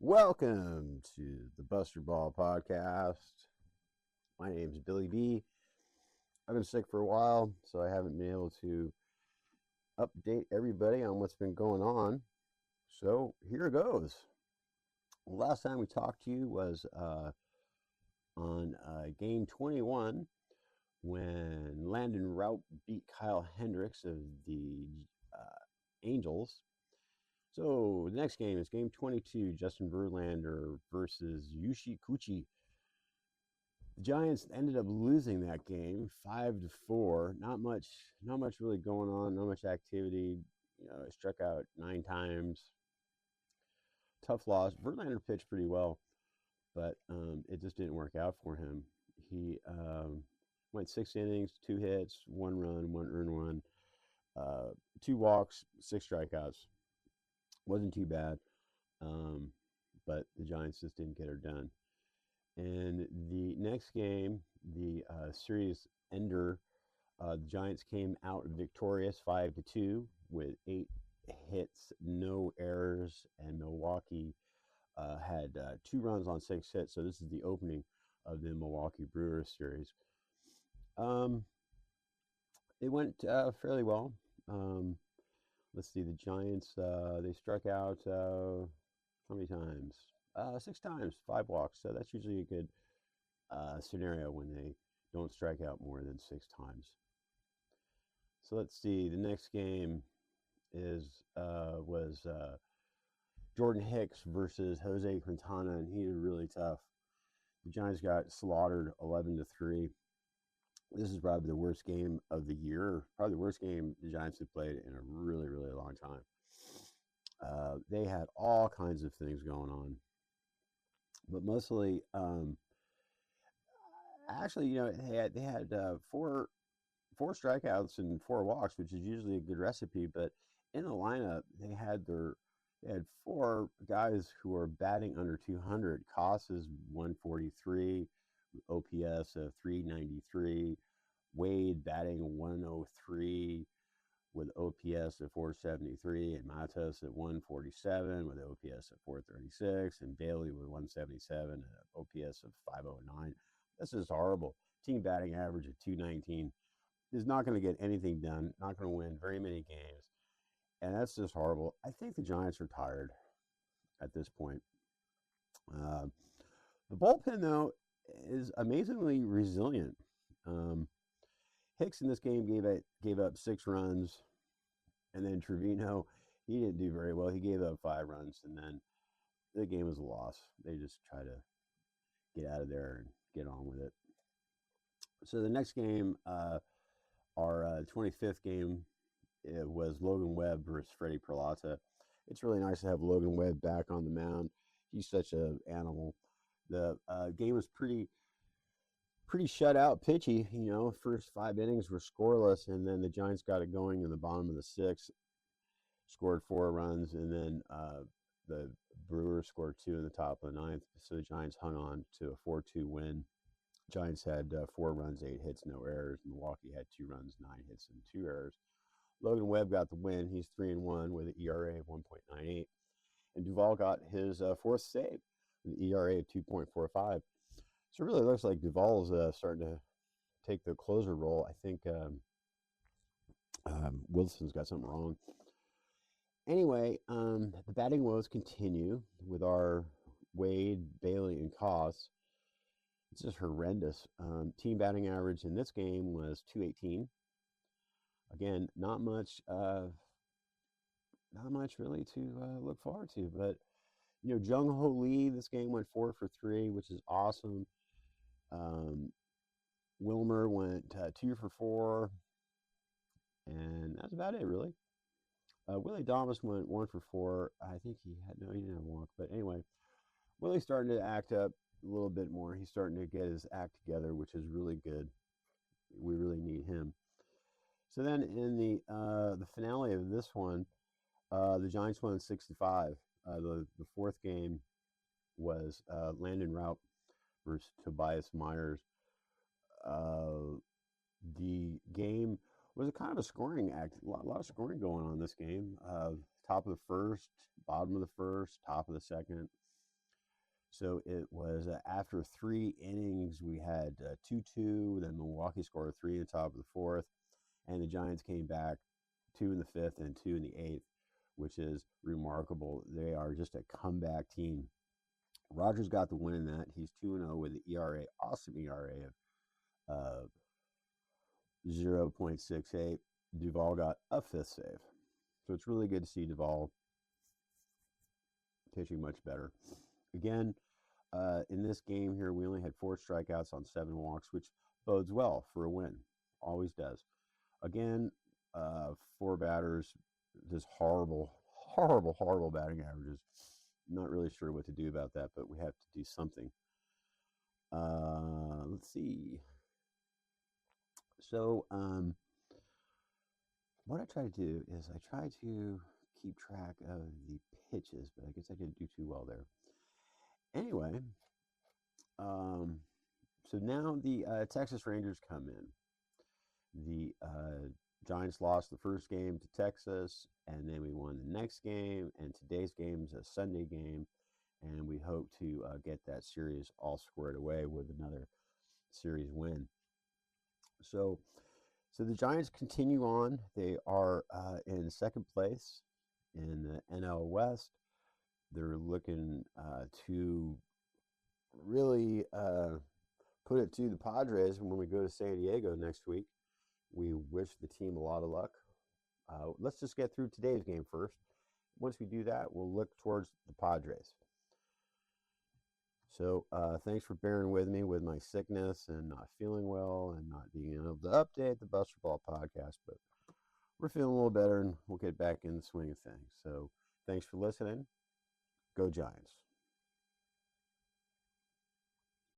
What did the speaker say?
Welcome to the Buster Ball Podcast. My name is Billy B. I've been sick for a while, so I haven't been able to update everybody on what's been going on. So here goes. Last time we talked to you was on game 21 when Landon Routt beat Kyle Hendricks of the Angels. So the next game is game 22, Justin Verlander versus Yushi Kuchi. The Giants ended up losing that game 5-4. Not much really going on, not much activity. It struck out 9 times. Tough loss. Verlander pitched pretty well, but it just didn't work out for him. He went 6 innings, 2 hits, 1 run, 1 earned run, 2 walks, 6 strikeouts. Wasn't too bad, but the Giants just didn't get her done. And the next game, the series ender, the Giants came out victorious 5-2 with 8 hits, no errors, and Milwaukee had 2 runs on 6 hits. So this is the opening of the Milwaukee Brewers series. It went fairly well. Let's see, the Giants, they struck out how many times? 6 times, 5 walks. So that's usually a good scenario when they don't strike out more than 6 times. So let's see, the next game was Jordan Hicks versus Jose Quintana, and he was really tough. The Giants got slaughtered 11-3. This is probably the worst game of the year, probably the worst game the Giants have played in a really, really long time. They had all kinds of things going on, but mostly, actually, they had 4 strikeouts and 4 walks, which is usually a good recipe. But in the lineup, they had 4 guys who are batting under 200. Koss is 143, OPS of 393. Wade batting 103 with OPS of 473, and Matos at 147 with OPS of 436, and Bailey with 177 and an OPS of 509. This is horrible. Team batting average of 219 is not going to get anything done, not going to win very many games, and that's just horrible. I think the Giants are tired at this point. The bullpen, though, is amazingly resilient. Hicks in this game gave up 6 runs, and then Trevino, he didn't do very well. He gave up 5 runs, and then the game was a loss. They just try to get out of there and get on with it. So the next game, our 25th game, it was Logan Webb versus Freddie Peralta. It's really nice to have Logan Webb back on the mound. He's such an animal. The game was pretty shutout pitchy. First 5 innings were scoreless, and then the Giants got it going in the bottom of the 6th, scored 4 runs, and then the Brewers scored 2 in the top of the 9th. So the Giants hung on to a 4-2 win. Giants had 4 runs, 8 hits, no errors. Milwaukee had 2 runs, 9 hits, and 2 errors. Logan Webb got the win. He's 3-1 with an ERA of 1.98. And Duvall got his 4th save with an ERA of 2.45. So it really looks like Duvall's starting to take the closer role. I think Wilson's got something wrong. Anyway, the batting woes continue with our Wade, Bailey, and Koss. It's just horrendous. Team batting average in this game was 218. Again, not much really to look forward to. But Jung Ho Lee, this game went 4 for 3, which is awesome. Wilmer went 2 for 4, and that's about it, really. Willie Thomas went 1 for 4. I think he didn't have a walk, but anyway, Willie's starting to act up a little bit more. He's starting to get his act together, which is really good. We really need him. So then in the finale of this one, the Giants won 6-5. The 4th game was Landon Routt versus Tobias Myers. The game was a kind of a scoring act. A lot of scoring going on in this game. Top of the 1st, bottom of the 1st, top of the 2nd. So it was after 3 innings, we had 2-2. Then Milwaukee scored three in the top of the fourth, and the Giants came back two in the fifth and two in the eighth, which is remarkable. They are just a comeback team. Rogers got the win in that. He's 2-0 with an ERA, awesome ERA of 0.68. Duvall got a fifth save. So it's really good to see Duvall pitching much better. Again, in this game here, we only had 4 strikeouts on 7 walks, which bodes well for a win. Always does. Again, 4 batters, just horrible, horrible, horrible batting averages. Not really sure what to do about that, but we have to do something. Let's see. So, what I try to do is I try to keep track of the pitches, but I guess I didn't do too well there. Anyway, so now the Texas Rangers come in. The Giants lost the first game to Texas, and then we won the next game, and today's game is a Sunday game, and we hope to get that series all squared away with another series win. So the Giants continue on. They are in second place in the NL West. They're looking to really put it to the Padres when we go to San Diego next week. We wish the team a lot of luck. Let's just get through today's game first. Once we do that, we'll look towards the Padres. So thanks for bearing with me with my sickness and not feeling well and not being able to update the Buster Ball podcast, but we're feeling a little better and we'll get back in the swing of things. So thanks for listening. Go Giants.